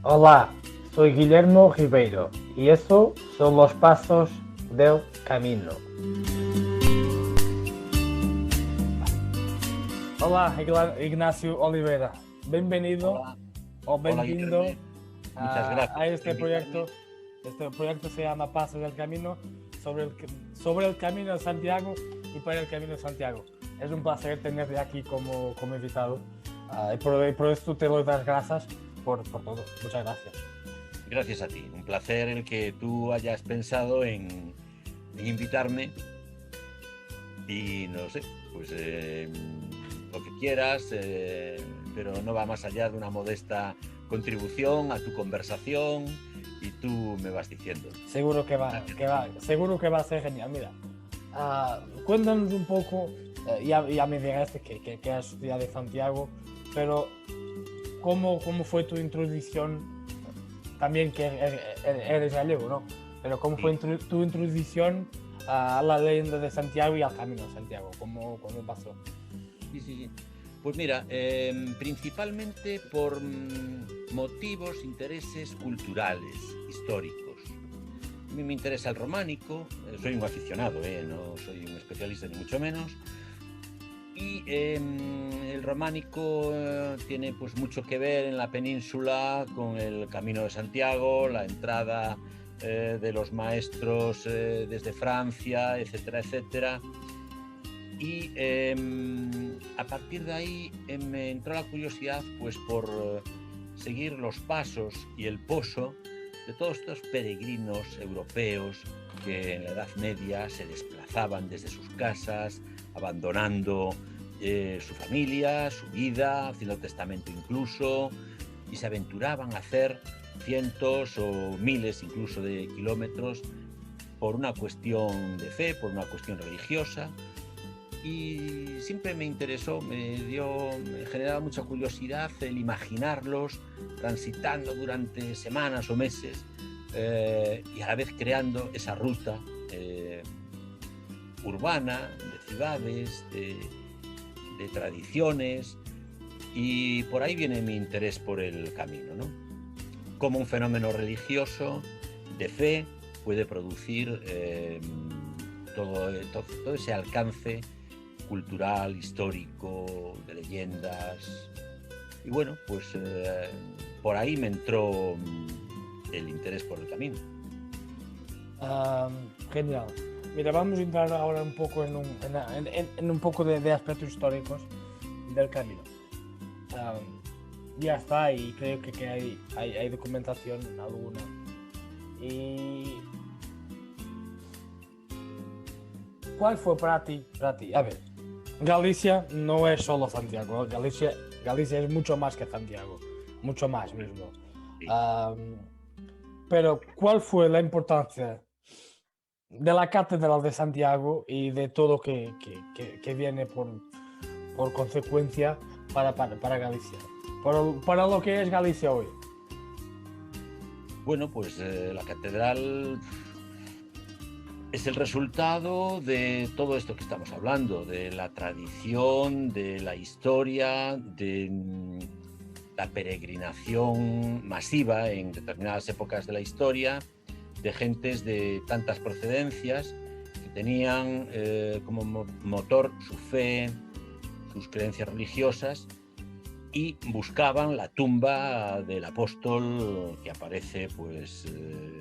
Hola, soy Guillermo Ribeiro y eso son los pasos del camino. Olá, Ignacio Oliveira. Bem-vindo Hola, o hola bem-vindo Guillermo, muchas a gracias por este proyecto. invitarme. Este proyecto se llama Pasos del Camino sobre el Camino de Santiago y para el Camino de Santiago. Es un placer tenerte aquí como invitado y por esto te doy las gracias por todo. Muchas gracias. Gracias a ti, un placer el que tú hayas pensado en invitarme y no sé, pues lo que quieras, pero no va más allá de una modesta contribución a tu conversación y tú me vas diciendo. Seguro que va a ser genial. Mira, cuéntanos un poco, ya me dijiste que has estudiado de Santiago, pero ¿cómo fue tu introducción? También que eres gallego, ¿no? Pero ¿cómo fue Sí, tu introducción a la leyenda de Santiago y al Camino de Santiago? ¿Cómo pasó? sí, sí, sí. Pues mira, principalmente por motivos, intereses culturales, históricos. A mí me interesa el románico, soy un aficionado, no soy un especialista ni mucho menos. Y el románico tiene pues mucho que ver en la península con el Camino de Santiago, la entrada de los maestros desde Francia, etcétera, etcétera. Y a partir de ahí me entró la curiosidad pues por seguir los pasos y el poso de todos estos peregrinos europeos que en la Edad Media se desplazaban desde sus casas, abandonando su familia, su vida, haciendo testamento incluso, y se aventuraban a hacer cientos o miles incluso de kilómetros por una cuestión de fe, por una cuestión religiosa. Y siempre me interesó, me generaba mucha curiosidad el imaginarlos transitando durante semanas o meses y a la vez creando esa ruta urbana, de ciudades, de tradiciones, y por ahí viene mi interés por el camino, ¿no? Como un fenómeno religioso de fe puede producir todo ese alcance cultural, histórico, de leyendas. Y bueno, pues por ahí me entró el interés por el camino. Genial. Mira, vamos a entrar ahora un poco en un poco de aspectos históricos del camino. Ya está, y creo que hay documentación alguna. ¿Y cuál fue para ti? A ver, Galicia no es solo Santiago. Galicia es mucho más que Santiago, mucho más mismo. Sí. Um, pero ¿cuál fue la importancia de la Catedral de Santiago y de todo que viene por consecuencia para Galicia? Para lo que es Galicia hoy. Bueno, pues la catedral es el resultado de todo esto que estamos hablando, de la tradición, de la historia, de la peregrinación masiva en determinadas épocas de la historia, de gentes de tantas procedencias que tenían como motor su fe, sus creencias religiosas, y buscaban la tumba del apóstol que aparece pues en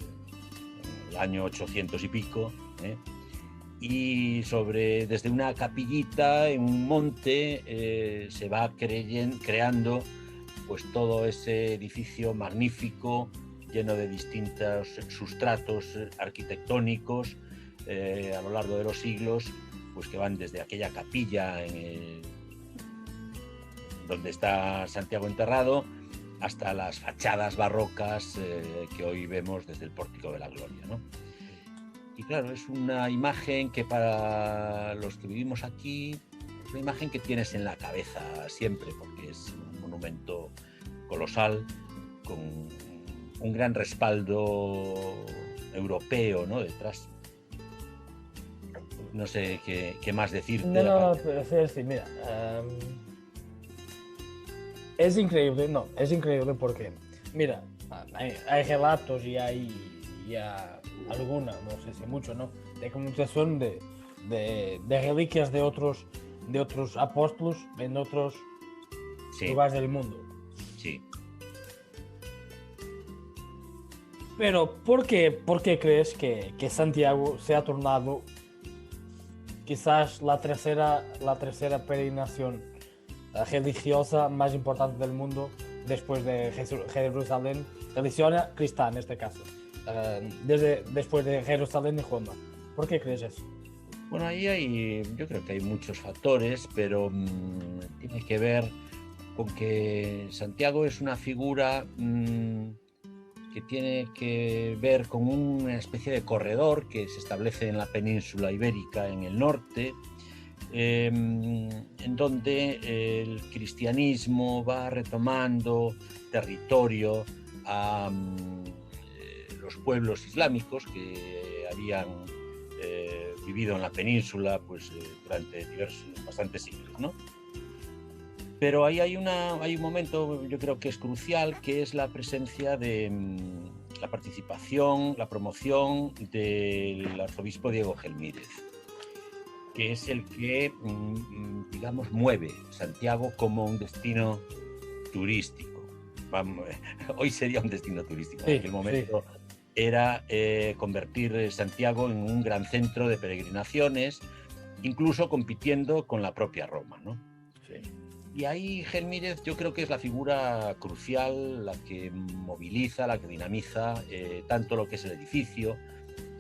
el año 800 y pico, y desde una capillita en un monte se va creando pues todo ese edificio magnífico lleno de distintos sustratos arquitectónicos a lo largo de los siglos, pues que van desde aquella capilla donde está Santiago enterrado hasta las fachadas barrocas que hoy vemos desde el Pórtico de la Gloria, ¿no? Y claro, es una imagen que para los que vivimos aquí, es una imagen que tienes en la cabeza siempre, porque es un monumento colosal, con un gran respaldo europeo, ¿no?, detrás. No sé qué más decirte. No, sí, mira. Es increíble porque, mira, hay relatos y hay alguna, no sé si mucho, ¿no? De comunicación de reliquias de otros apóstoles en otros Sí, lugares del mundo. sí. Pero por qué crees que Santiago se ha tornado quizás la tercera peregrinación religiosa más importante del mundo después de Jerusalén, religiosa cristiana en este caso, después de Jerusalén y Roma? ¿Por qué crees eso? Bueno, yo creo que hay muchos factores, pero tiene que ver con que Santiago es una figura que tiene que ver con una especie de corredor que se establece en la península ibérica, en el norte, en donde el cristianismo va retomando territorio a los pueblos islámicos que habían vivido en la península pues, durante bastantes siglos, ¿no? Pero ahí hay un momento, yo creo que es crucial, que es la presencia de la participación, la promoción del arzobispo Diego Gelmírez, que es el que, digamos, mueve Santiago como un destino turístico. Hoy sería un destino turístico, en aquel momento era convertir Santiago en un gran centro de peregrinaciones, incluso compitiendo con la propia Roma, ¿no? Sí. Y ahí Gelmírez yo creo que es la figura crucial, la que moviliza, la que dinamiza tanto lo que es el edificio.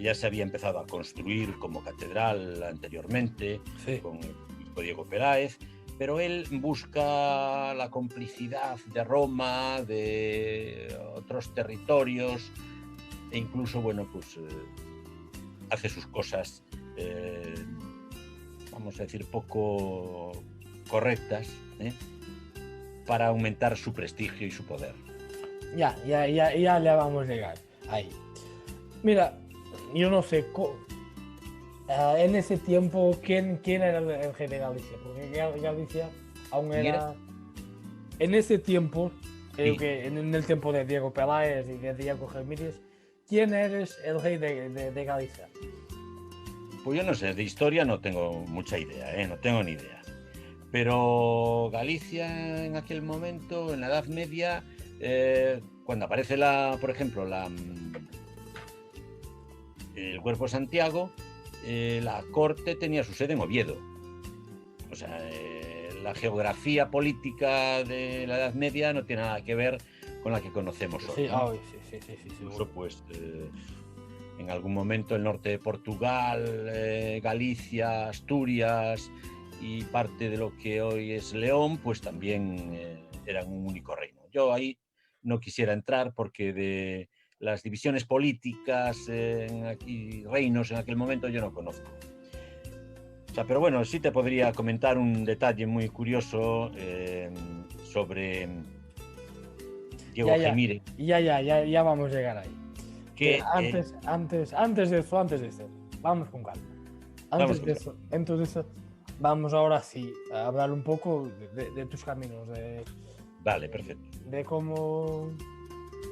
Ya se había empezado a construir como catedral anteriormente, sí, con el obispo Diego Peláez, pero él busca la complicidad de Roma, de otros territorios, e incluso, bueno, pues hace sus cosas, vamos a decir, poco correctas, para aumentar su prestigio y su poder. Ya le vamos a llegar ahí. Mira, yo no sé, en ese tiempo, ¿quién era el rey de Galicia? Porque Galicia aún era... En ese tiempo, creo que en el tiempo de Diego Peláez y de Diego Gelmírez, ¿quién eres el rey de Galicia? Pues yo no sé, de historia no tengo mucha idea, no tengo ni idea. Pero Galicia en aquel momento, en la Edad Media, cuando aparece por ejemplo, el cuerpo de Santiago, la corte tenía su sede en Oviedo. O sea, la geografía política de la Edad Media no tiene nada que ver con la que conocemos hoy, ¿no? Sí, Incluso, pues, en algún momento el norte de Portugal, Galicia, Asturias y parte de lo que hoy es León, pues también eran un único reino. Yo ahí no quisiera entrar porque de las divisiones políticas y reinos en aquel momento yo no conozco. O sea, pero bueno, sí te podría comentar un detalle muy curioso sobre Diego Gelmírez. Ya vamos a llegar ahí. Que, antes de eso, vamos con calma. Entonces, vamos ahora sí a hablar un poco de tus caminos. Vale, perfecto. De cómo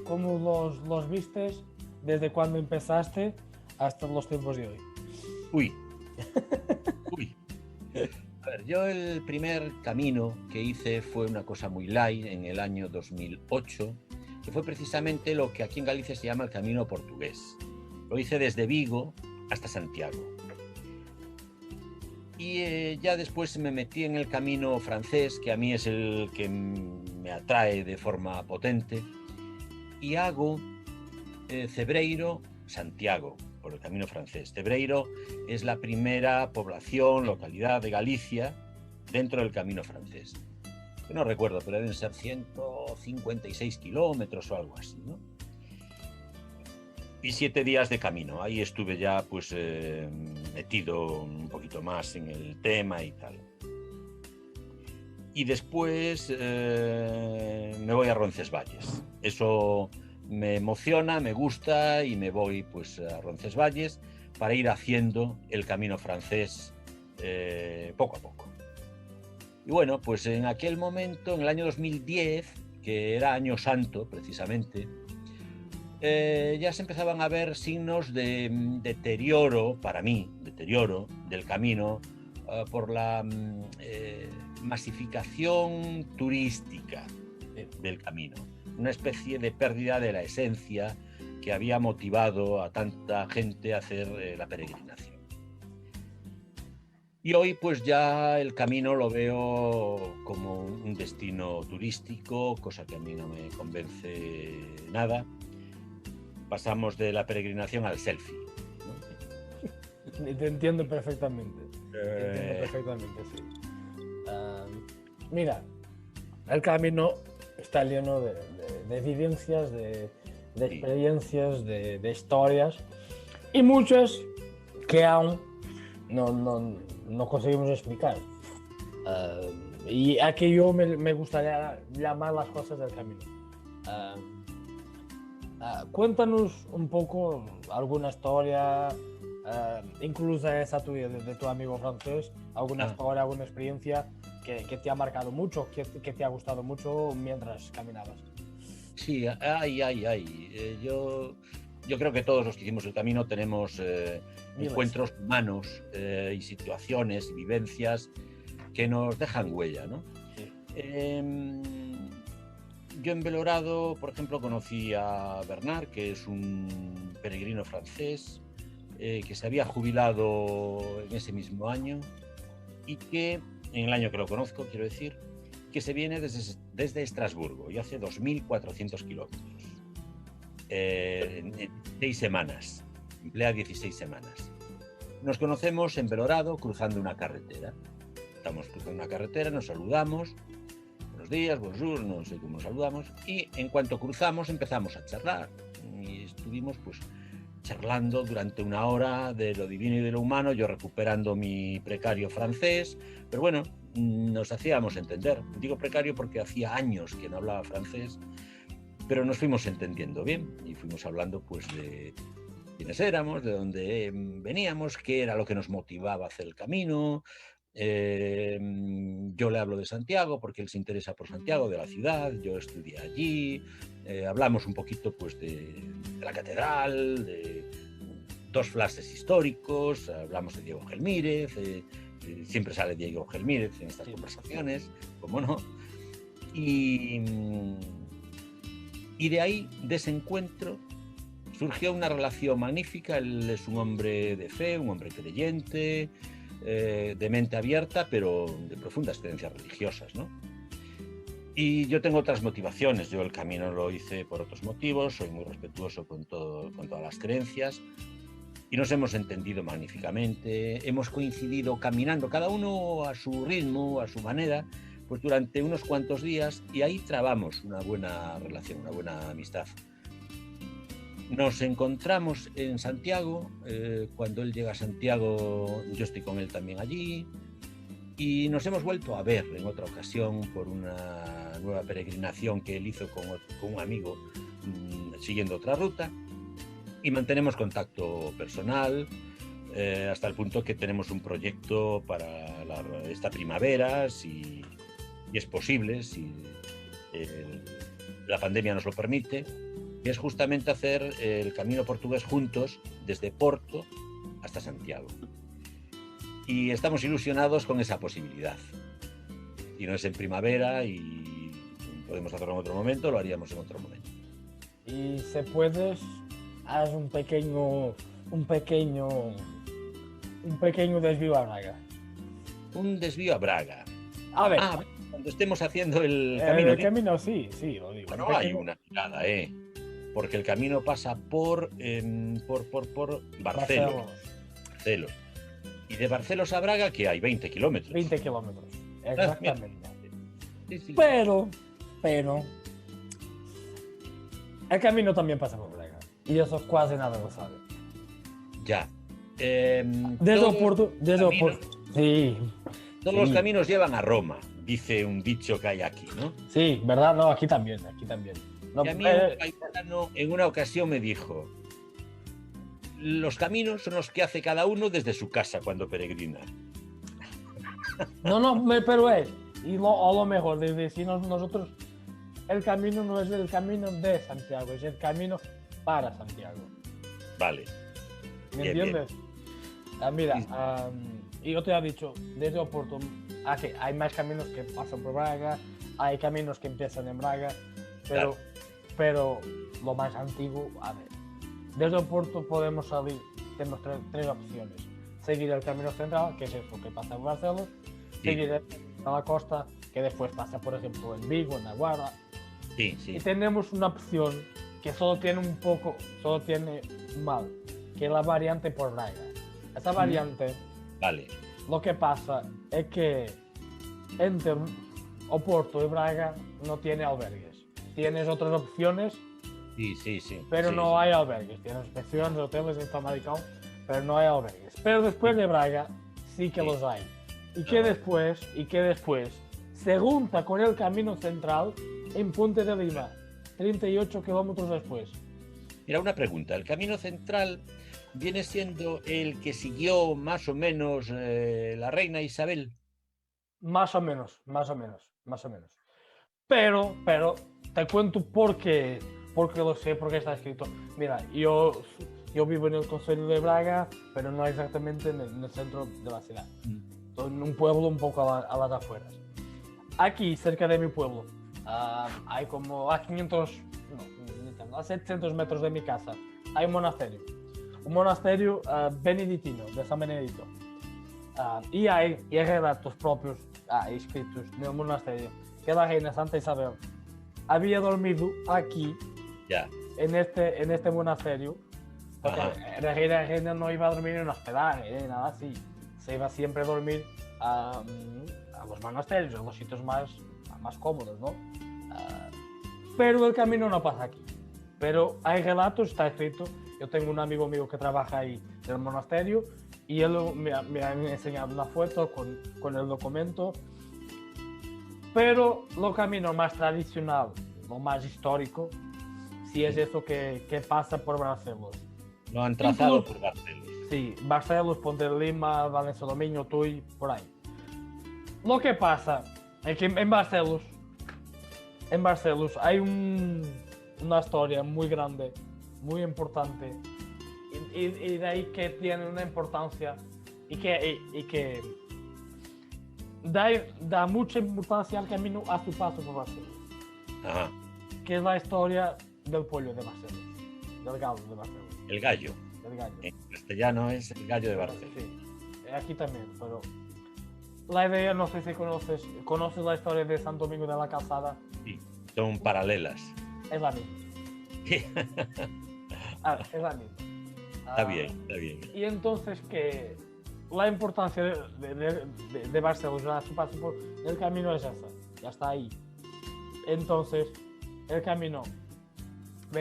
los vistes desde cuando empezaste hasta los tiempos de hoy. Uy. A ver, yo el primer camino que hice fue una cosa muy light en el año 2008, que fue precisamente lo que aquí en Galicia se llama el camino portugués. Lo hice desde Vigo hasta Santiago. Y ya después me metí en el camino francés, que a mí es el que me atrae de forma potente, y hago Cebreiro-Santiago, por el camino francés. Cebreiro es la primera población, localidad de Galicia dentro del camino francés. Yo no recuerdo, pero deben ser 156 kilómetros o algo así, ¿no? Y 7 días de camino. Ahí estuve ya pues metido un poquito más en el tema y tal. Y después me voy a Roncesvalles. Eso me emociona, me gusta y me voy pues a Roncesvalles para ir haciendo el camino francés poco a poco. Y bueno, pues en aquel momento, en el año 2010, que era año santo precisamente, ya se empezaban a ver signos de deterioro, para mí, deterioro del camino por la masificación turística del camino. Una especie de pérdida de la esencia que había motivado a tanta gente a hacer la peregrinación. Y hoy pues ya el camino lo veo como un destino turístico, cosa que a mí no me convence nada. Pasamos de la peregrinación al selfie, ¿no? Te entiendo perfectamente. Te entiendo perfectamente, sí. Mira, el camino está lleno de vivencias, de experiencias, de historias, y muchas que aún no conseguimos explicar. Y aquí yo me gustaría llamar las cosas del camino. Cuéntanos un poco alguna historia, incluso esa tuya de tu amigo francés, alguna historia, alguna experiencia que te ha marcado mucho, que te ha gustado mucho mientras caminabas. Sí, yo creo que todos los que hicimos el camino tenemos encuentros humanos y situaciones y vivencias que nos dejan huella, ¿no? Sí. Yo en Belorado, por ejemplo, conocí a Bernard, que es un peregrino francés que se había jubilado en ese mismo año y que, en el año que lo conozco, quiero decir, que se viene desde Estrasburgo y hace 2.400 kilómetros en 6 semanas, emplea 16 semanas. Nos conocemos en Belorado cruzando una carretera. Estamos cruzando una carretera, nos saludamos, buenos días, bonjour, no sé cómo nos saludamos, y en cuanto cruzamos empezamos a charlar y estuvimos pues charlando durante una hora de lo divino y de lo humano, yo recuperando mi precario francés, pero bueno, nos hacíamos entender. Digo precario porque hacía años que no hablaba francés, pero nos fuimos entendiendo bien y fuimos hablando pues de quiénes éramos, de dónde veníamos, qué era lo que nos motivaba a hacer el camino. Yo le hablo de Santiago porque él se interesa por Santiago, de la ciudad, yo estudié allí, hablamos un poquito pues de la catedral, de 2 flashes históricos, hablamos de Diego Gelmírez, siempre sale Diego Gelmírez en estas conversaciones, cómo no, y de ahí, de ese encuentro, surgió una relación magnífica. Él es un hombre de fe, un hombre creyente, de mente abierta, pero de profundas creencias religiosas, ¿no? Y yo tengo otras motivaciones. Yo el camino lo hice por otros motivos, soy muy respetuoso con todas las creencias, y nos hemos entendido magníficamente. Hemos coincidido caminando, cada uno a su ritmo, a su manera, pues durante unos cuantos días, y ahí trabamos una buena relación, una buena amistad. Nos encontramos en Santiago, cuando él llega a Santiago yo estoy con él también allí, y nos hemos vuelto a ver en otra ocasión por una nueva peregrinación que él hizo con un amigo siguiendo otra ruta, y mantenemos contacto personal hasta el punto que tenemos un proyecto para esta primavera, si es posible, si la pandemia nos lo permite, que es justamente hacer el camino portugués juntos desde Porto hasta Santiago. Y estamos ilusionados con esa posibilidad. Si no es en primavera y podemos hacerlo en otro momento, lo haríamos en otro momento. Y si puedes, haz un pequeño desvío a Braga. Un desvío a Braga. A ver. Cuando estemos haciendo el camino. El camino sí, lo digo. Bueno, hay una tirada, porque el camino pasa por Barcelos. Y de Barcelos a Braga, que hay 20 kilómetros. 20 kilómetros, exactamente. Sí. Pero, el camino también pasa por Braga. Y eso casi nada lo sabe. Ya. Desde Oporto. Sí. Todos los caminos llevan a Roma, dice un dicho que hay aquí, ¿no? Sí, ¿verdad? No, aquí también. No, y a mí un paisano en una ocasión me dijo: los caminos son los que hace cada uno desde su casa cuando peregrina. No, pero y lo mejor, de decir nosotros, el camino no es el camino de Santiago, es el camino para Santiago. Vale. ¿Me Bien, entiendes? Mira, Sí. yo te he dicho, desde Oporto hay más caminos que pasan por Braga, hay caminos que empiezan en Braga, Claro. pero lo más antiguo, a ver, desde Oporto podemos salir, tenemos tres opciones. Seguir el camino central, que es eso que pasa en Barcelos, Sí. seguir a la costa, que después pasa, por ejemplo, en Vigo, en La Guarda, Sí, sí. y tenemos una opción que solo tiene mal, que es la variante por Braga. Esa variante, Vale. lo que pasa es que entre Oporto y Braga no tiene albergues. Tienes otras opciones, Sí, sí, sí. pero sí, no sí. hay albergues. Tienes pensiones, hoteles en Famalicão, pero no hay albergues. Pero después de Braga sí que Sí. los hay. Y que después se junta con el camino central en Ponte de Lima, 38 kilómetros después. Mira, una pregunta. ¿El camino central viene siendo el que siguió más o menos la reina Isabel? Más o menos. Pero te cuento porque lo sé, porque está escrito. Mira, yo vivo en el Concello de Braga, pero no exactamente en el centro de la ciudad. Estoy en un pueblo un poco a las afueras. Aquí, cerca de mi pueblo, hay como a 700 metros de mi casa, hay un monasterio benedictino, de San Benedito. Y hay relatos propios escritos en el monasterio que la reina Santa Isabel había dormido aquí, Ya. en este monasterio, porque la reina no iba a dormir en un hospedaje, nada así. Se iba siempre a dormir a los monasterios, a los sitios más cómodos, ¿no? Pero el camino no pasa aquí. Pero hay relatos, está escrito. Yo tengo un amigo mío que trabaja ahí en el monasterio y él me ha enseñado una foto con el documento. Pero lo camino más tradicional, lo más histórico, sí es eso que pasa por Barcelos. Lo han trazado por Barcelos. Sí, Barcelos, Ponte de Lima, Valencia Domingo, Tui, por ahí. Lo que pasa es que en Barcelos hay una historia muy grande, muy importante, y de ahí que tiene una importancia y que da mucha importancia al camino a su paso por Barcelos. Ajá. Que es la historia del pollo de Barcelos, del gallo de Barcelos. El gallo. Del gallo. En castellano es el gallo de Barcelos. Sí, aquí también, pero la idea, no sé si conoces la historia de Santo Domingo de la Calzada. Sí, son paralelas. Es la misma. Es la misma. Está bien. Y entonces que la importancia de Barcelos a su paso por el camino es esa, ya está ahí. Entonces, el camino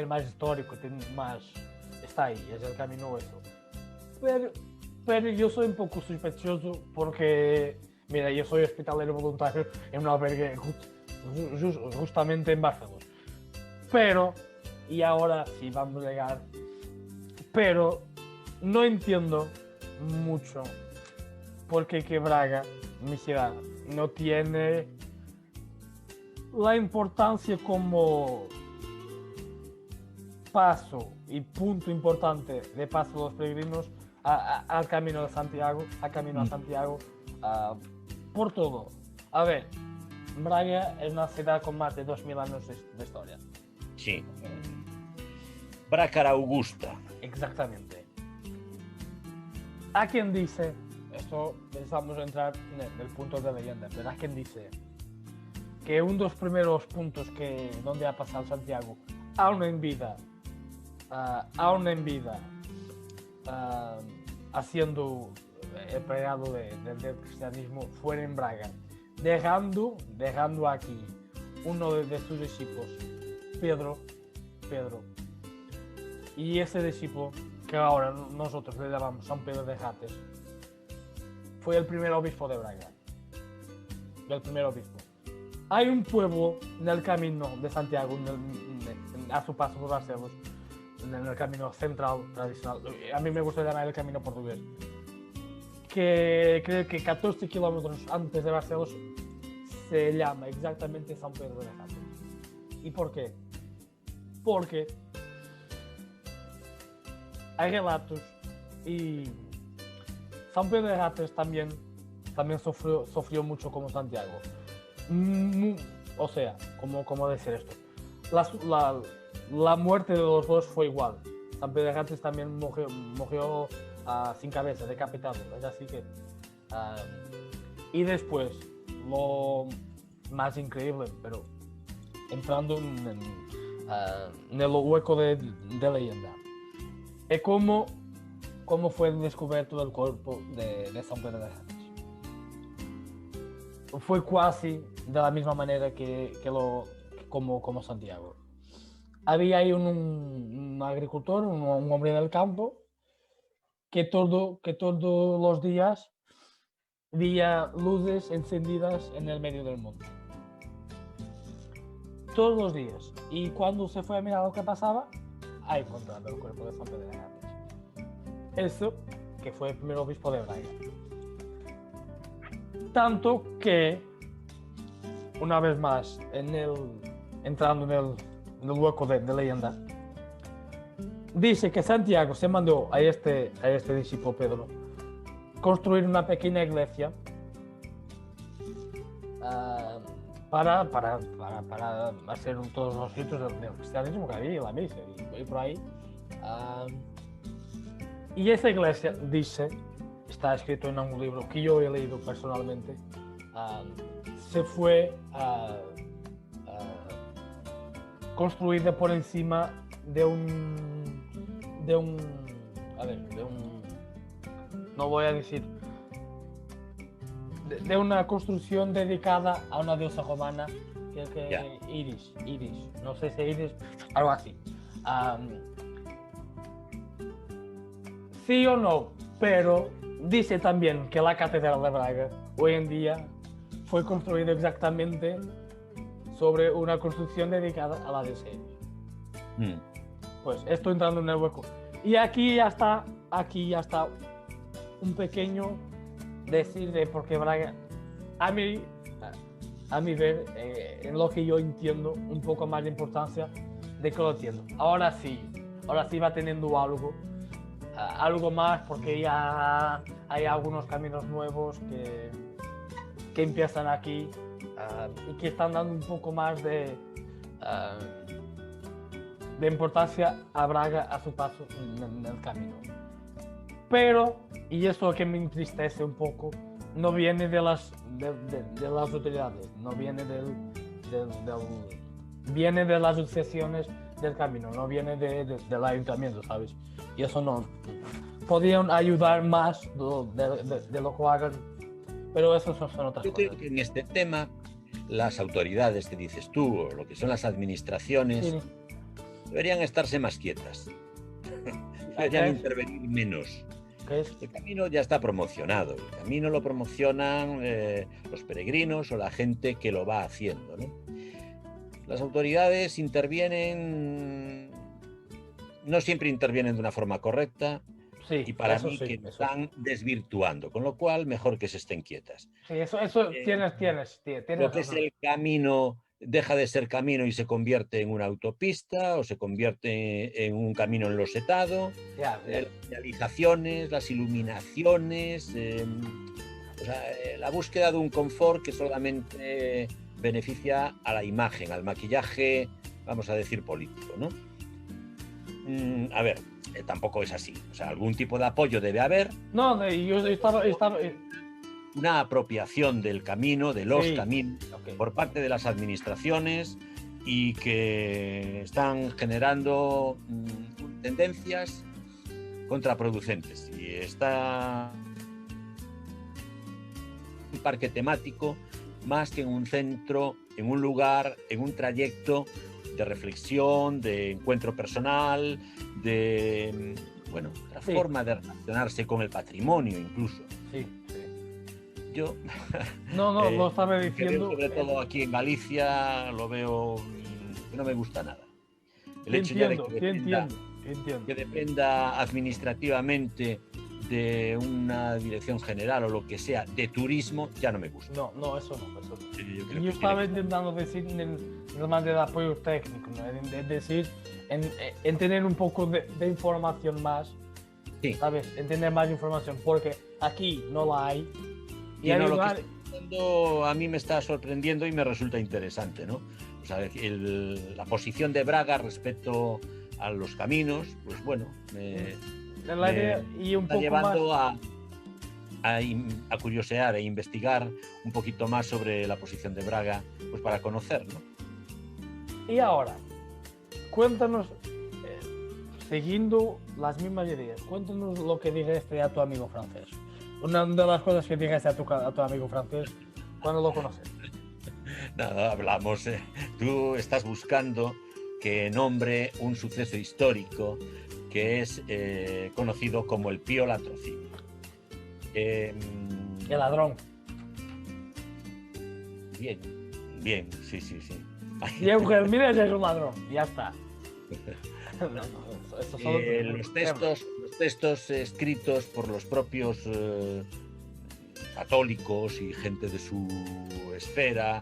más histórico, está ahí, es el camino eso. Pero yo soy un poco sospechoso porque, mira, yo soy hospitalero voluntario en un albergue justamente en Barcelos. Pero, y ahora sí vamos a llegar, pero no entiendo mucho porque que Braga, mi ciudad, no tiene la importancia como paso y punto importante de paso de los peregrinos al camino de Santiago, a Santiago, por todo. A ver, Braga es una ciudad con más de 2000 años de historia. Sí. Brácara Augusta. Exactamente. Hay quien dice, esto vamos a entrar en el punto de leyenda, pero hay quien dice que uno de los primeros puntos donde ha pasado Santiago, aún en vida, haciendo el pregado del cristianismo, fue en Braga, dejando aquí uno de sus discípulos, Pedro, y ese discípulo que ahora nosotros le llamamos San Pedro de Jates, fue el primer obispo de Braga. Hay un pueblo en el camino de Santiago, a su paso por Barcelos, en el camino central tradicional. A mí me gusta llamar el camino portugués, que creo que 14 kilómetros antes de Barcelos se llama exactamente San Pedro de Jates. ¿Y por qué? Porque hay relatos y San Pedro de Rates también sufrió mucho como Santiago. O sea, ¿cómo decir esto? La muerte de los dos fue igual. San Pedro de Rates también murió sin cabeza, decapitado. Es así que... y después, lo más increíble, pero entrando en el hueco de leyenda, es cómo fue descubierto el cuerpo de San Pedro de Rates. Fue casi de la misma manera como Santiago. Había ahí un agricultor, un hombre del campo, que todos los días veía luces encendidas en el medio del monte. Todos los días. Y cuando se fue a mirar lo que pasaba, ha encontrado el cuerpo de San Pedro de Rates. Eso, que fue el primer obispo de Braga. Tanto que, una vez más, entrando en el hueco de leyenda, dice que Santiago se mandó a este discípulo Pedro construir una pequeña iglesia para hacer todos los ritos del cristianismo que había, la misa y por ahí. Y esa iglesia, dice, está escrito en un libro que yo he leído personalmente, se fue construida por encima de un, no voy a decir, de una construcción dedicada a una diosa romana, que Iris, no sé si Iris, algo así. Sí o no, pero dice también que la Catedral de Braga hoy en día fue construida exactamente sobre una construcción dedicada a la diosa Iris. Pues estoy entrando en el hueco. Y aquí ya está un pequeño decir de por qué Braga, a mí ver, en lo que yo entiendo, un poco más de importancia de que lo entiendo. Ahora sí va teniendo algo más, porque ya hay algunos caminos nuevos que empiezan aquí y que están dando un poco más de importancia a Braga a su paso en el camino. Pero, y esto que me entristece un poco, no viene de las autoridades, no viene viene de las asociaciones del camino, no viene del ayuntamiento, ¿sabes? Y eso no. Podrían ayudar más de lo que hagan, pero eso son otras cosas. Yo creo que en este tema, las autoridades que dices tú, o lo que son las administraciones, sí, deberían estarse más quietas. Deberían intervenir menos. El camino ya está promocionado. El camino lo promocionan los peregrinos o la gente que lo va haciendo, ¿no? Las autoridades no siempre intervienen de una forma correcta, sí, y para mí que están desvirtuando, con lo cual mejor que se estén quietas. Sí, eso tienes lo que es el camino deja de ser camino y se convierte en una autopista o se convierte en un camino enlosetado. Las realizaciones, las iluminaciones, la búsqueda de un confort que solamente beneficia a la imagen, al maquillaje, vamos a decir, político, ¿no? A ver, tampoco es así. O sea, algún tipo de apoyo debe haber. No, yo estaba... Una apropiación del camino, de los caminos, por parte de las administraciones, y que están generando tendencias contraproducentes. Y está un parque temático más que en un centro, en un lugar, en un trayecto de reflexión, de encuentro personal, de la forma de relacionarse con el patrimonio incluso. Sí. Yo lo estaba diciendo. Sobre todo aquí en Galicia lo veo que no me gusta nada. El hecho de que dependa administrativamente de una dirección general o lo que sea de turismo, ya no me gusta. No, eso no. Yo estaba intentando decir en más de apoyo técnico, ¿no? Es decir, en tener un poco de información más Sí. ¿sabes? Entender más información, porque aquí no la hay. Y Y hay no, lo que lugar- está diciendo a mí me está sorprendiendo y me resulta interesante, ¿no? O sea, la posición de Braga respecto a los caminos, pues bueno, la idea, y un está poco más. llevando a curiosear e investigar un poquito más sobre la posición de Braga, pues para conocer, ¿no? Y ahora, cuéntanos, siguiendo las mismas ideas, cuéntanos lo que dijiste a tu amigo francés. Una de las cosas que dijiste a tu amigo francés cuando lo conoces. Nada, hablamos. Tú estás buscando que nombre un suceso histórico que es conocido como el Pío Latrocinio. El ladrón. Bien, bien, sí. Y Eugel es un ladrón, ya está. Eso solo los textos escritos por los propios católicos y gente de su esfera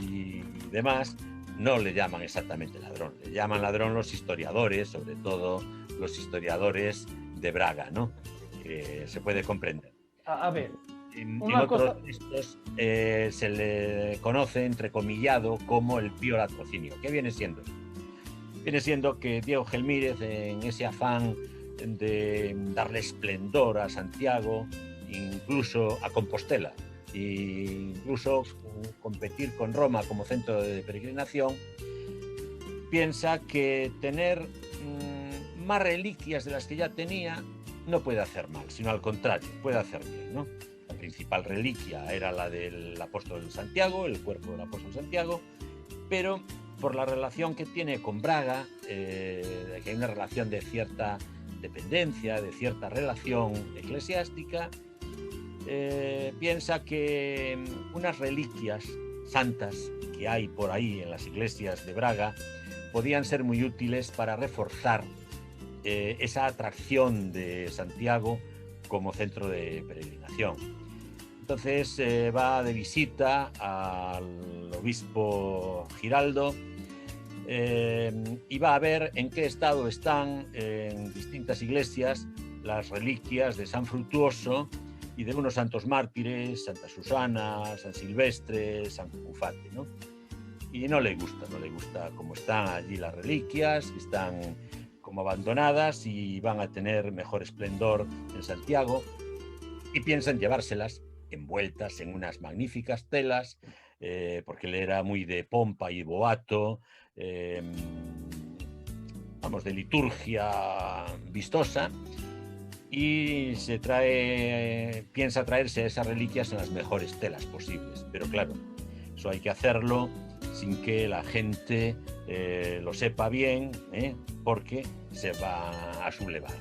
y demás no le llaman exactamente ladrón, le llaman ladrón los historiadores, sobre todo los historiadores de Braga, ¿no? Se puede comprender. A ver, En una otros cosa... textos se le conoce, entrecomillado, como el Pío Latrocinio. ¿Qué viene siendo? Viene siendo que Diego Gelmírez, en ese afán de darle esplendor a Santiago, incluso a Compostela, e incluso competir con Roma como centro de peregrinación, piensa que tener más reliquias de las que ya tenía no puede hacer mal, sino al contrario, puede hacer bien, ¿no? La principal reliquia era la del apóstol Santiago, el cuerpo del apóstol Santiago, pero por la relación que tiene con Braga, que hay una relación de cierta dependencia, de cierta relación eclesiástica, piensa que unas reliquias santas que hay por ahí en las iglesias de Braga podían ser muy útiles para reforzar esa atracción de Santiago como centro de peregrinación. Entonces va de visita al obispo Giraldo y va a ver en qué estado están en distintas iglesias las reliquias de San Frutuoso y de unos santos mártires, Santa Susana, San Silvestre, San Cucufate, ¿no? Y no le gusta cómo están allí las reliquias, están como abandonadas y van a tener mejor esplendor en Santiago, y piensan llevárselas envueltas en unas magníficas telas, porque él era muy de pompa y boato, vamos, de liturgia vistosa, y piensa traerse esas reliquias en las mejores telas posibles. Pero claro, eso hay que hacerlo sin que la gente lo sepa bien, porque se va a sublevar.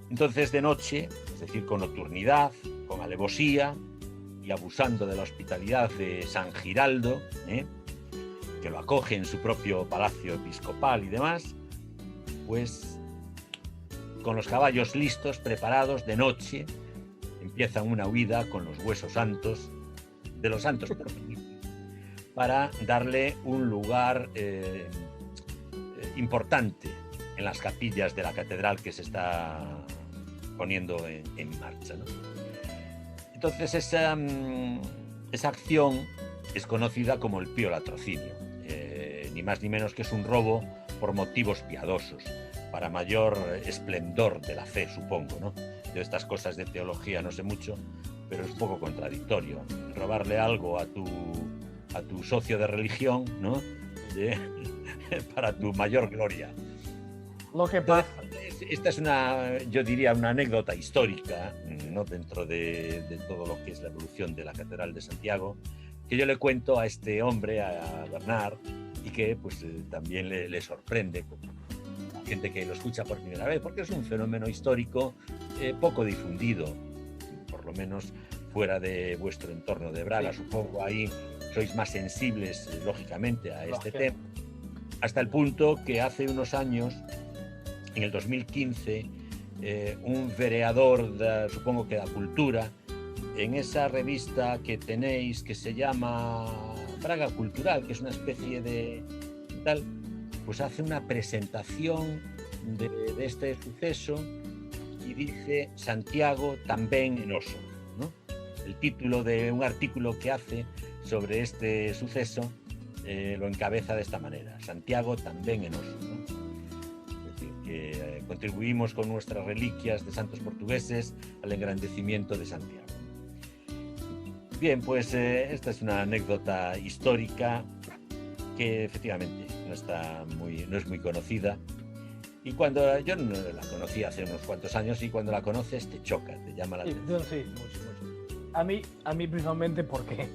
Entonces, de noche, es decir, con nocturnidad, con alevosía y abusando de la hospitalidad de San Giraldo, que lo acoge en su propio palacio episcopal y demás, pues con los caballos listos, preparados, de noche empiezan una huida con los huesos santos, de los santos progenitos, para darle un lugar importante en las capillas de la catedral que se está poniendo en marcha, ¿no? Entonces esa acción es conocida como el Pío Latrocinio, ni más ni menos que es un robo por motivos piadosos, para mayor esplendor de la fe, supongo, ¿no? De estas cosas de teología no sé mucho, pero es un poco contradictorio. Robarle algo a tu socio de religión, ¿no? Para tu mayor gloria. Lo que pasa... Esta es yo diría, una anécdota histórica, ¿no? Dentro de todo lo que es la evolución de la Catedral de Santiago, que yo le cuento a este hombre, a Bernard, y que pues también le sorprende a gente que lo escucha por primera vez, porque es un fenómeno histórico poco difundido, por lo menos fuera de vuestro entorno de Braga. Sí. Supongo ahí sois más sensibles, lógicamente, a este tema, hasta el punto que hace unos años, en el 2015, un vereador, supongo que de la cultura, en esa revista que tenéis que se llama Braga Cultural, que es una especie de tal, pues hace una presentación de este suceso y dice Santiago también en Oso, ¿no? El título de un artículo que hace sobre este suceso lo encabeza de esta manera: Santiago también en Oso, ¿no? Es decir, que contribuimos con nuestras reliquias de santos portugueses al engrandecimiento de Santiago. Bien, pues esta es una anécdota histórica que efectivamente no es muy conocida. Y cuando yo no la conocí hace unos cuantos años, y cuando la conoces te choca, te llama la atención. Sí, mucho. A mí principalmente porque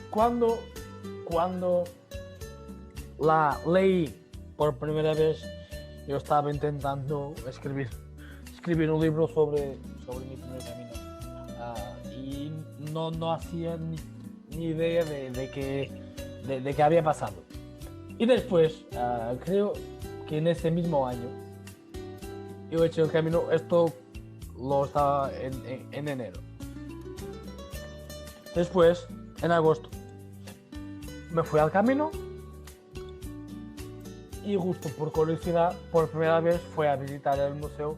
cuando la leí por primera vez, yo estaba intentando escribir un libro sobre mi primer camino, y no hacía ni idea de qué había pasado. Y después, creo que en ese mismo año yo he hecho el camino. Esto lo estaba en enero. Después, en agosto, me fui al camino y justo por curiosidad, por primera vez fui a visitar el museo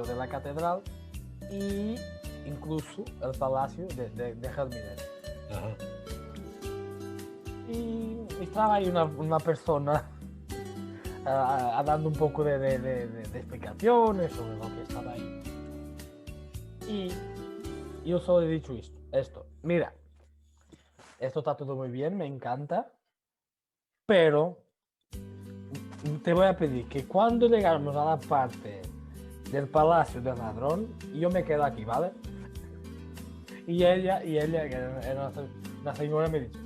de la catedral y incluso el palacio de Gelmírez. Ajá. Y estaba ahí una persona dando un poco de explicaciones sobre lo que estaba ahí. Y yo solo he dicho esto. Mira, esto está todo muy bien, me encanta, pero te voy a pedir que cuando llegamos a la parte del Palacio del Ladrón, yo me quedo aquí, ¿vale? Y ella que era una señora, me dice,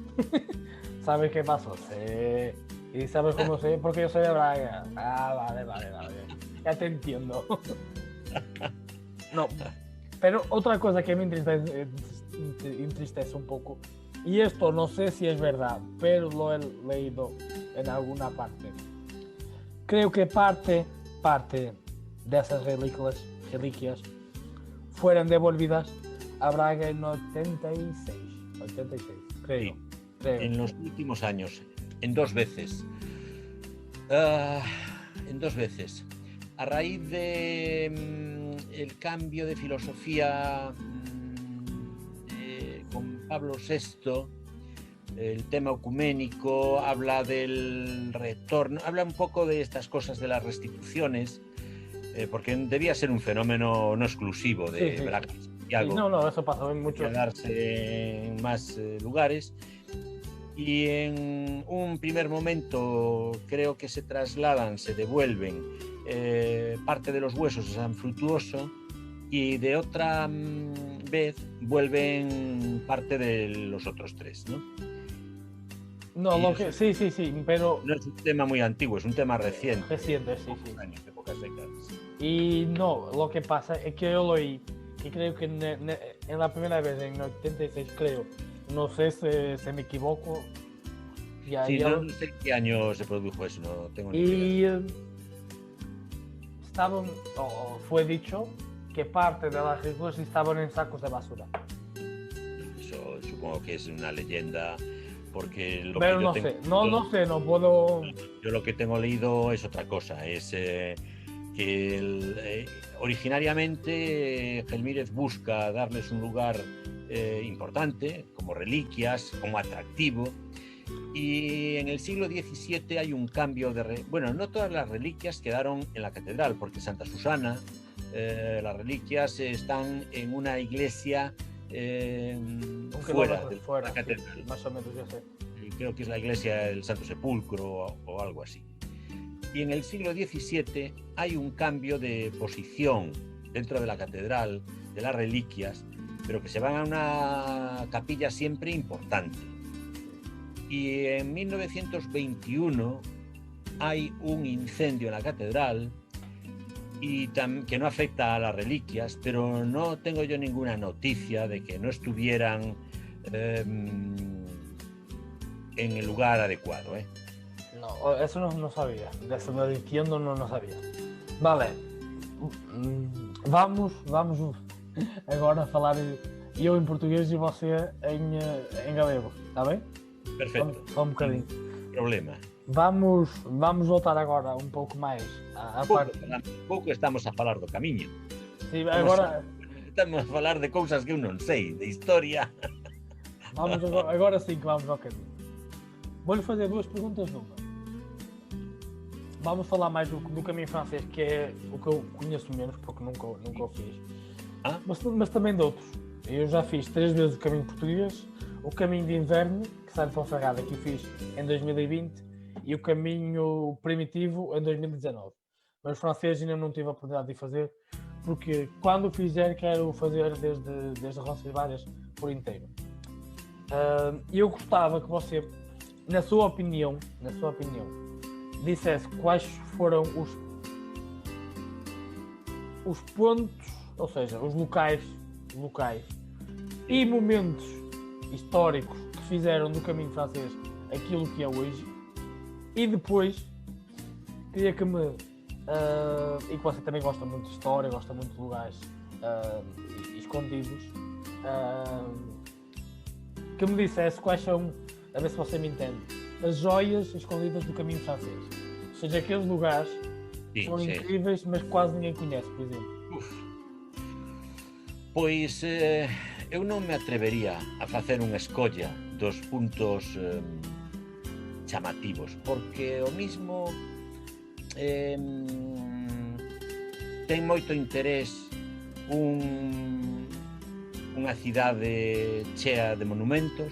¿sabes qué pasó? Sí. ¿Y sabes cómo sé? Porque yo soy de Braga. Vale. Ya te entiendo. No, pero otra cosa que me entristece un poco, y esto no sé si es verdad, pero lo he leído en alguna parte. Creo que parte de esas reliquias fueron devolvidas a Braga en 86, creo. Sí. Creo. En los últimos años, en dos veces. A raíz de el cambio de filosofía con Pablo VI, el tema ecuménico, habla del retorno, habla un poco de estas cosas de las restituciones, porque debía ser un fenómeno no exclusivo de Braga y Santiago. No, eso pasó en muchos. Quedarse en más lugares. Y en un primer momento creo que se devuelven parte de los huesos a San Frutuoso, y de otra vez vuelven parte de los otros tres, ¿no? No, sí, pero... No es un tema muy antiguo, es un tema reciente. Reciente, sí. Años, de pocas décadas. Y no, lo que pasa es que yo lo oí, y creo que en la primera vez, en 86, creo, no sé si me equivoco. No sé qué año se produjo eso, no tengo ni idea. Y fue dicho que parte de las reliquias estaban en sacos de basura. Eso supongo que es una leyenda, porque pero no sé, no puedo... Yo lo que tengo leído es otra cosa, es que originariamente Gelmírez busca darles un lugar importante, como reliquias, como atractivo, y en el siglo XVII hay un cambio bueno, no todas las reliquias quedaron en la catedral, porque Santa Susana, las reliquias están en una iglesia fuera de la catedral. Sí, más o menos, yo sé. Creo que es la iglesia del Santo Sepulcro o algo así. Y en el siglo XVII hay un cambio de posición dentro de la catedral, de las reliquias, pero que se van a una capilla siempre importante. Y en 1921 hay un incendio en la catedral, y que no afecta a las reliquias, pero no tengo yo ninguna noticia de que no estuvieran en el lugar adecuado. No, eso no sabía. De eso lo entiendo, no sabía. Vale, vamos agora a falar eu em português e você em galego, está bem? Perfecto. Só um bocadinho. Problema. Vamos voltar agora un pouco máis á parte. Pouco estamos a falar do camiño. Sí, agora estamos a falar de cousas que eu non sei, de historia. Agora sim que vamos ao camiño. Vou-lhe fazer duas perguntas numa. Vamos falar mais do caminho francês, que é o que eu conheço menos, porque nunca o fiz. Mas também de outros. Eu já fiz 3 vezes o caminho português, o caminho de inverno, que sai de Ponferrada, que eu fiz em 2020, e o caminho primitivo em 2019. Mas o francês ainda não tive a oportunidade de fazer, porque quando fizer quero fazer desde Roncesvalles por inteiro. Eu gostava que você, na sua opinião, dissesse quais foram os pontos, ou seja, os locais e momentos históricos que fizeram do caminho francês aquilo que é hoje. E depois queria que me e que você também gosta muito de história, gosta muito de lugares escondidos, que me dissesse quais são, a ver se você me entende, as joias escondidas do caminho francês. Ou seja, aqueles lugares que são incríveis, mas quase ninguém conhece, por exemplo. Pois eu non me atrevería a facer unha escolla dos puntos chamativos, porque o mismo ten moito interés unha cidade chea de monumentos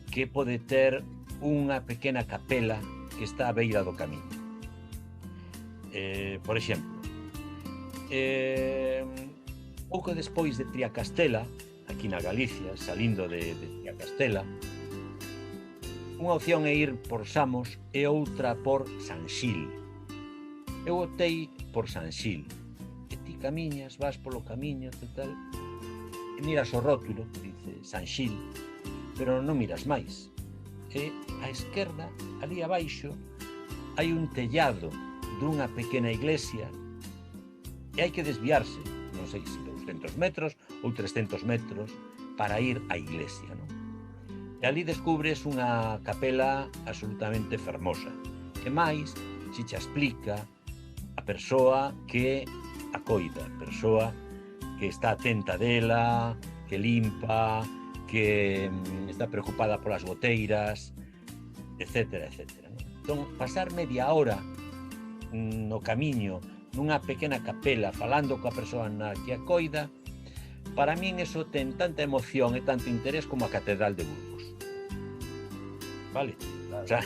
que pode ter unha pequena capela que está á beira do camiño. Por exemplo, pouco despois de Triacastela, aquí na Galicia, salindo de Triacastela, unha opción é ir por Samos e outra por Sanxil. Eu optei por Sanxil. E ti camiñas, vas polo camiño, tal, e miras o rótulo que dice Sanxil, pero non miras máis. E á esquerda, ali abaixo, hai un tellado dunha pequena iglesia e hai que desviarse, non sei se 200 metros ou 300 metros para ir á iglesia, non? E ali descubres unha capela absolutamente fermosa, que máis se che explica a persoa que a coida, a persoa que está atenta dela, que limpa, que está preocupada polas goteiras, etcétera, etcétera, non? Entón, pasar media hora no camiño nunha pequena capela falando coa persoa na que a coida, para min eso ten tanta emoción e tanto interés como a Catedral de Burgos. Vale? Claro. O sea,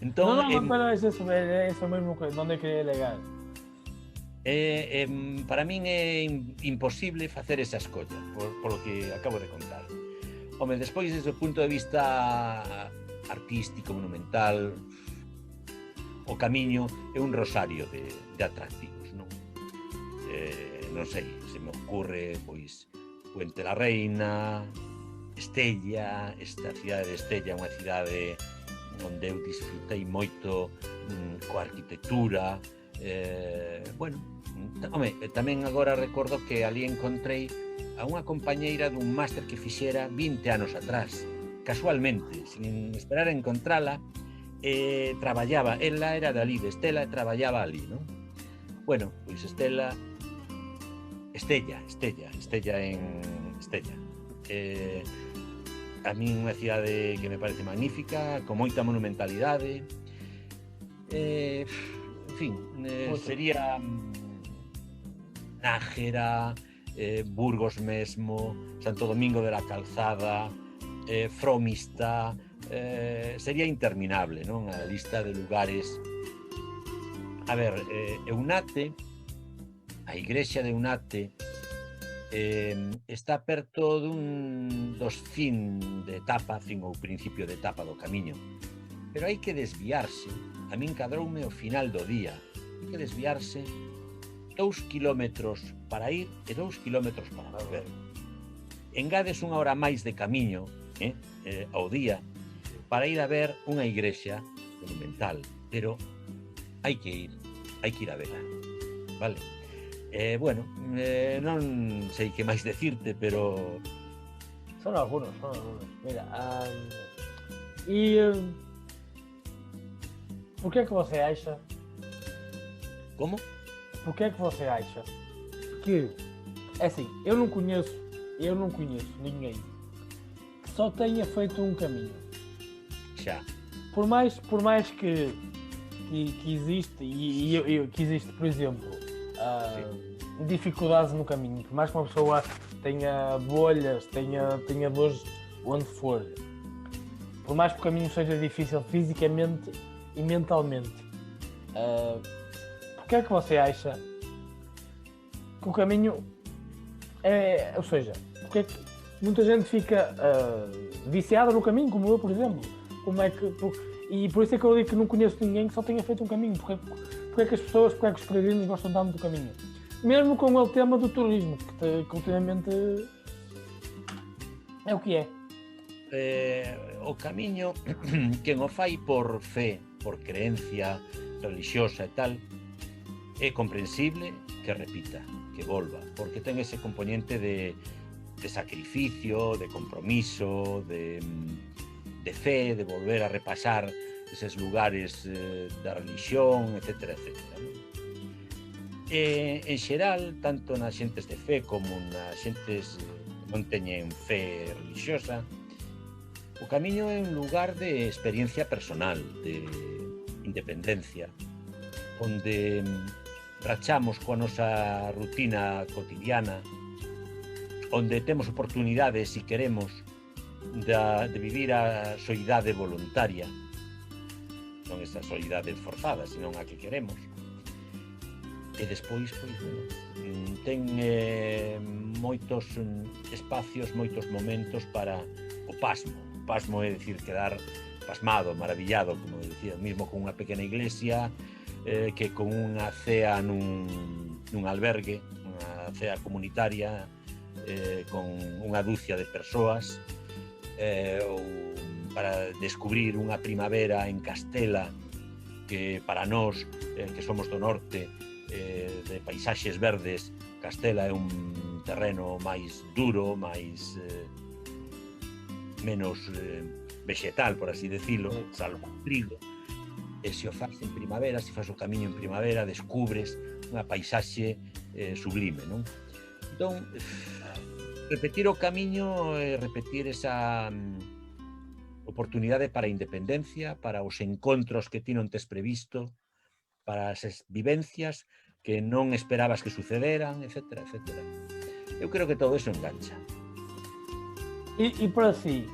entón, pero eso mesmo que onde quería legal. Para min é imposible facer esa escolla por lo que acabo de contar. Home, despois desde o punto de vista artístico, monumental, o camiño é un rosario de atractivos, non? Non sei, se me ocurre, pois, Puente la Reina, Estella, esta cidade de Estella é unha cidade onde eu disfrutei moito coa arquitectura. Bueno, home, tamén agora recordo que ali encontrei a unha compañeira dun máster que fixera 20 anos atrás, casualmente, sin esperar a encontrala. Traballaba, ela era de ali, de Estela, e traballaba ali, non? Bueno, pois Estella en Estella. A min unha cidade que me parece magnífica, con moita monumentalidade. En fin, sería Nájera, Burgos mesmo, Santo Domingo de la Calzada, Fromista. Sería interminable, non? A lista de lugares. A ver, Eunate, a igrexa de Eunate, está perto dos fin de etapa, fin ou principio de etapa do camiño, pero hai que desviarse. A min cadroume o final do día, hai que desviarse 2 kilómetros para ir e 2 kilómetros para volver. Engades unha hora máis de camiño ao día para ir a ver unha igrexa monumental, pero hai que ir a verla, vale? Bueno, non sei que máis decirte, pero son algunos. Mira, Porquê é que você acha? Como? Porquê é que você acha que, é assim, eu não conheço ninguém que só tenha feito um caminho. Xa. Por mais que existe, que existe, por exemplo, dificuldades no caminho, por mais que uma pessoa tenha bolhas, tenha dores onde for, por mais que o caminho seja difícil fisicamente e mentalmente, porque é que você acha que o caminho é, ou seja, porque é que muita gente fica viciada no caminho, como eu, por exemplo? Como é que, e por isso é que eu digo que não conheço ninguém que só tenha feito um caminho. Porque é que as pessoas, porque é que os peregrinos gostam tanto do caminho? Mesmo com o tema do turismo, que ultimamente é o que é. O camiño, quen o fai por fe, por creencia religiosa e tal, é comprensible que repita, que volva, porque ten ese componente de sacrificio, de compromiso, de fe, de volver a repasar eses lugares da religión, etc. En xeral, tanto nas xentes de fe como nas xentes que non teñen fe religiosa, o camiño é un lugar de experiencia personal, de independencia, onde rachamos coa nosa rutina cotidiana, onde temos oportunidades, se queremos, de vivir a soidade voluntaria, non esa soidade forzada, senón a que queremos. E despois, pois, bueno, ten moitos espacios, moitos momentos para o pasmo. O pasmo é dicir, quedar pasmado, maravillado, como decía, mesmo con unha pequena iglesia, que con unha cea nun albergue, unha cea comunitaria, con unha dúcia de persoas, ou para descubrir unha primavera en Castela, que para nós, que somos do norte, de paisaxes verdes, Castela é un terreno máis duro, menos vegetal, por así decirlo, salvo trigo. E se o faz en primavera, se faz o camiño en primavera, descubres unha paisaxe sublime, non? Entón, repetir o camiño é repetir esa oportunidade para a independencia, para os encontros que ti non tes previsto, para as vivencias que non esperabas que sucederan, etc. Eu creo que todo eso engancha. E para si,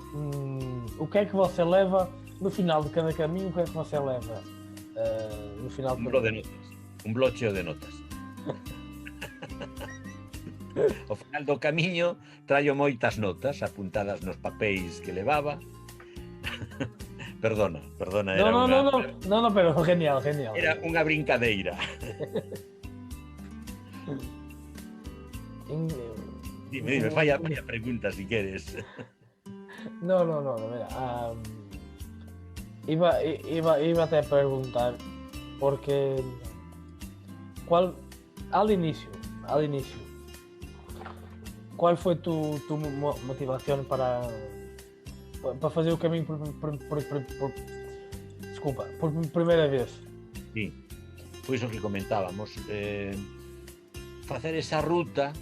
o que é que você leva no final de cada caminho? O que é que você leva no final de cada caminho? Un blocheo de notas. Ao final do camiño traio moitas notas apuntadas nos papéis que levaba. Perdona, era No, pero genial. Era unha brincadeira. Dime, falla pregunta si queres. No, mira. Iba até a preguntar, porque al inicio, ¿cuál fue tu motivación para fazer o caminho por primeira vez? Sí, foi iso que comentábamos, facer esa ruta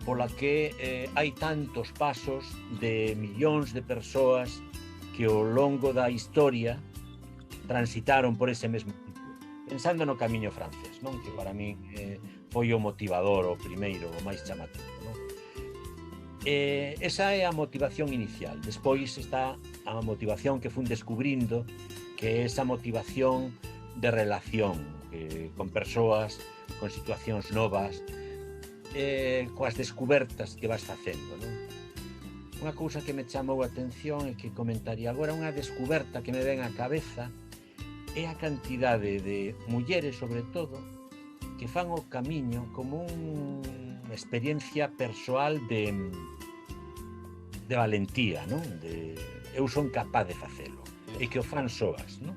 pola que hai tantos pasos de millóns de persoas que ao longo da historia transitaron por ese mesmo sitio, pensando no camiño francés, non? Que para mí foi o motivador, o primeiro, o máis chamativo, non? Esa é a motivación inicial. Despois está a motivación que fun descubrindo, que é esa motivación de relación con persoas, con situacións novas, coas descubertas que vas facendo, non? Unha cousa que me chamou a atención e que comentaría agora, unha descuberta que me ven á cabeza, é a cantidade de mulleres, sobre todo, que fan o camiño como unha experiencia persoal de valentía, non? Eu son capaz de facelo, e que o fan soas, non?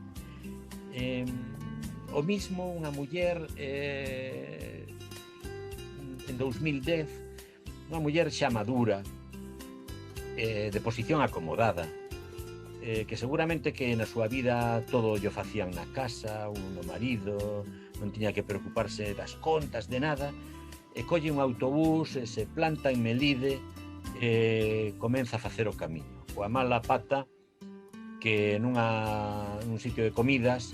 O mismo unha muller en 2010, unha muller xa madura, de posición acomodada, que seguramente que na súa vida todo llo facían na casa, no marido, non tiña que preocuparse das contas, de nada, e colle un autobús, e se planta en Melide, e comeza a facer o camiño, coa mala pata que nun sitio de comidas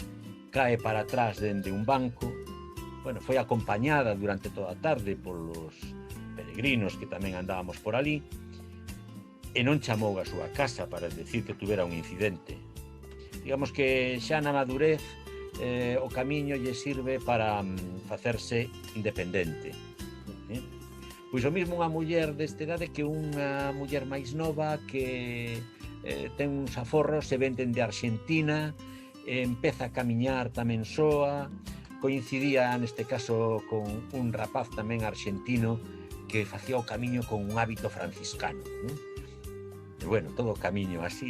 cae para atrás dende un banco. Bueno, foi acompañada durante toda a tarde polos peregrinos que tamén andábamos por ali, e non chamou a súa casa para decir que tuvera un incidente. Digamos que xa na madurez o camiño lle sirve para facerse independente. Pois o mesmo unha muller desta idade que unha muller máis nova que ten uns aforros, se venden de Argentina, empeza a camiñar tamén soa, coincidía neste caso con un rapaz tamén argentino que facía o camiño con un hábito franciscano, non? E bueno, todo o camiño así.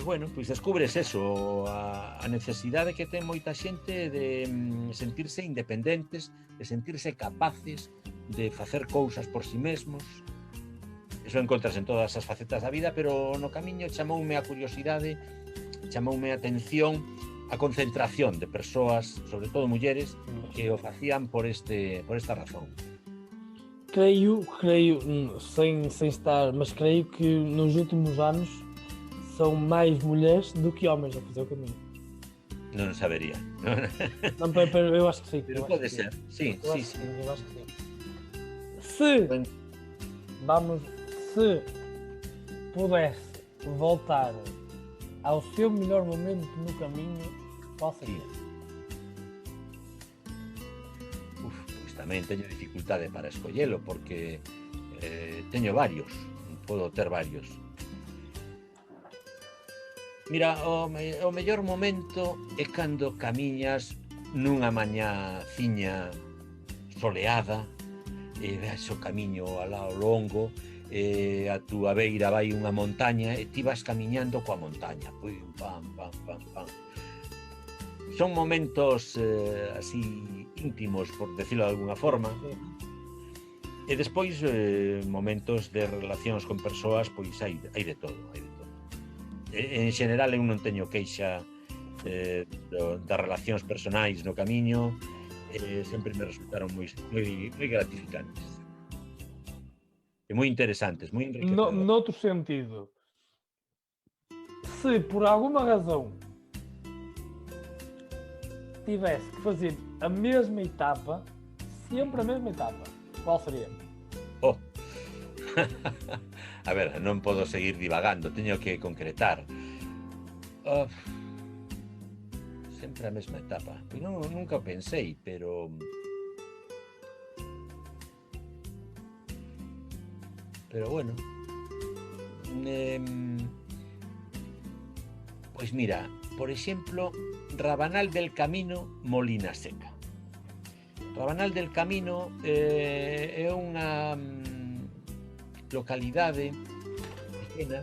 Bueno, pois descubres eso, a necesidade que ten moita xente de sentirse independentes, de sentirse capaces de facer cousas por si mesmos. Eso encontras en todas as facetas da vida, pero no camiño chamoume a curiosidade, chamoume a atención a concentración de persoas, sobre todo mulleres, que o facían por esta razón. Creio, sem estar, mas creio que nos últimos anos são mais mulheres do que homens a fazer o caminho. Non sabería. Não, pero eu acho que sim. Pero pode ser, sim. Eu acho que sim. Se pudesse voltar ao seu melhor momento no caminho, qual seria? Pois tamén teño dificultade para escollelo, porque teño varios, podo ter varios. Mira, o mellor momento é cando camiñas nunha mañaciña soleada, e ves o camiño alá ao longo, e a túa beira vai unha montaña e ti vas camiñando coa montaña, pam, pam, pam, pam. Son momentos así íntimos, por decirlo de alguna forma, e despois momentos de relacións con persoas, pois hai de todo, En general eu non teño queixa das relacións personais no camiño, sempre me resultaron moi gratificantes e moi interesantes, moi enriquecedoras. Noutro sentido, se por alguma razão tivesse que fazer a mesma etapa, sempre a mesma etapa, qual seria? A ver, non podo seguir divagando, teño que concretar. Sempre a mesma etapa. Nunca o pensei, pero bueno. Pois mira, por exemplo, Rabanal del Camino, Molina Seca. Rabanal del Camino é unha localidade pequena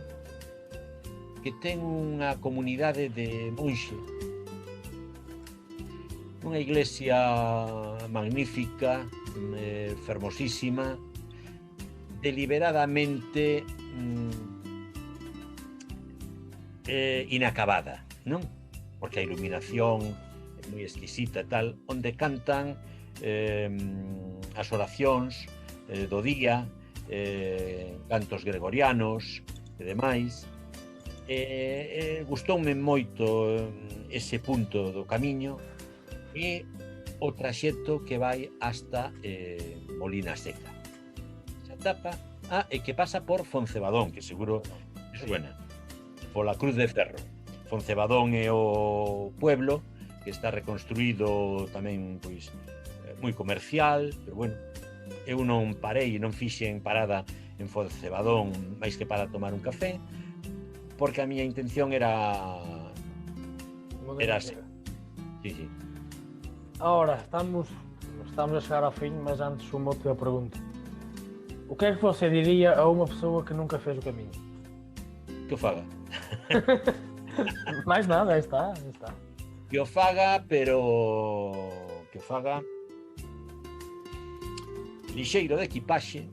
que ten unha comunidade de monxe, unha iglesia magnífica, fermosísima, deliberadamente inacabada, non? Porque a iluminación é moi exquisita e tal, onde cantan as oracións do día, cantos gregorianos e demais. Gustoume moito ese punto do camiño e o traxecto que vai hasta Molina Seca. Esa etapa, e que pasa por Foncebadón, que seguro que suena, pola Cruz de Ferro. Foncebadón é o pueblo que está reconstruído tamén, pois, moi comercial, pero bueno, eu non parei, non fixen parada en Foncebadón máis que para tomar un café, porque a miña intención era así. Sí. Ahora, estamos a chegar ao fin, mas antes uma outra pergunta. O que é que você diria a unha pessoa que nunca fez o caminho? Que o faga. Mais nada, aí está. Que o faga, pero que o faga lixeiro de equipaxe,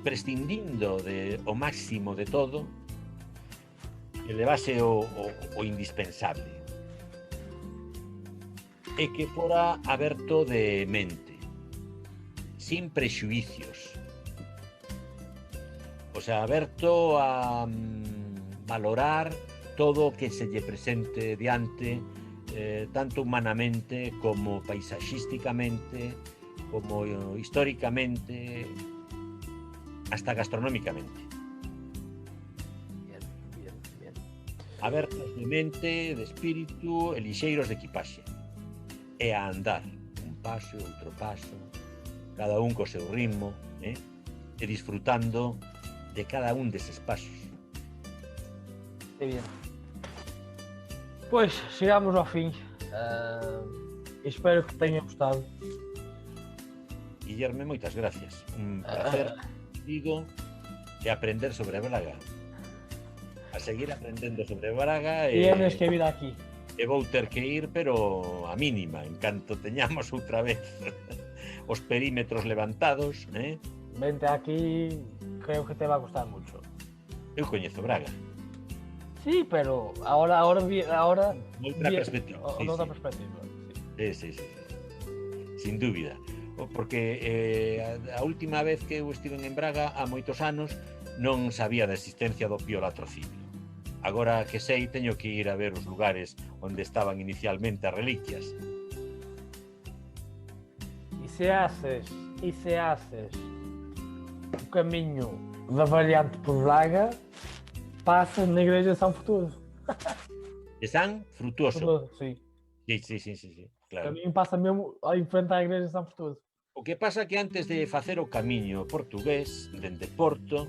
prescindindo o máximo de todo, que levase o indispensable, e que fora aberto de mente, sin prexuicios, o sea, aberto a valorar todo o que se lle presente diante, tanto humanamente como paisaxísticamente, como históricamente, hasta gastronómicamente. Bien. Abertos de mente, de espírito e lixeiros de equipaxe. E a andar, un paso, outro paso, cada un co seu ritmo, e disfrutando de cada un deses pasos. Bien. Pois, chegamos ao fim. Espero que tenha gostado. Guillerme, moitas gracias. Un placer, digo, e aprender sobre Braga. A seguir aprendendo sobre Braga Tienes que vir aquí. E vou ter que ir, pero a mínima, en canto teñamos outra vez os perímetros levantados, Vente aquí, creo que te va a gustar mucho. Eu coñezo Braga. Sí, pero ahora Outra perspectiva. Outra perspectiva. Sí. Sin dúbida. Porque a última vez que eu estive en Braga, há moitos anos, non sabía da existencia do piolatrocidio. Agora que sei, teño que ir a ver os lugares onde estaban inicialmente as reliquias. E se haces o camiño da variante por Braga, passa na igreja de São Frutuoso. De San Frutuoso. Sí. Sí, O claro. camiño pasa mesmo aí frente á igreja de São Frutuoso. O que pasa que antes de facer o camiño portugués dende Porto,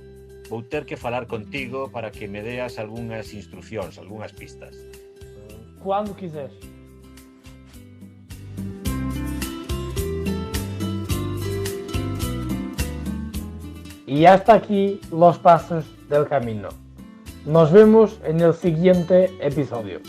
vou ter que falar contigo para que me deas algunhas instruccións, algunhas pistas. Cuando quiseres. Y hasta aquí los pasos del camino. Nos vemos en el siguiente episodio.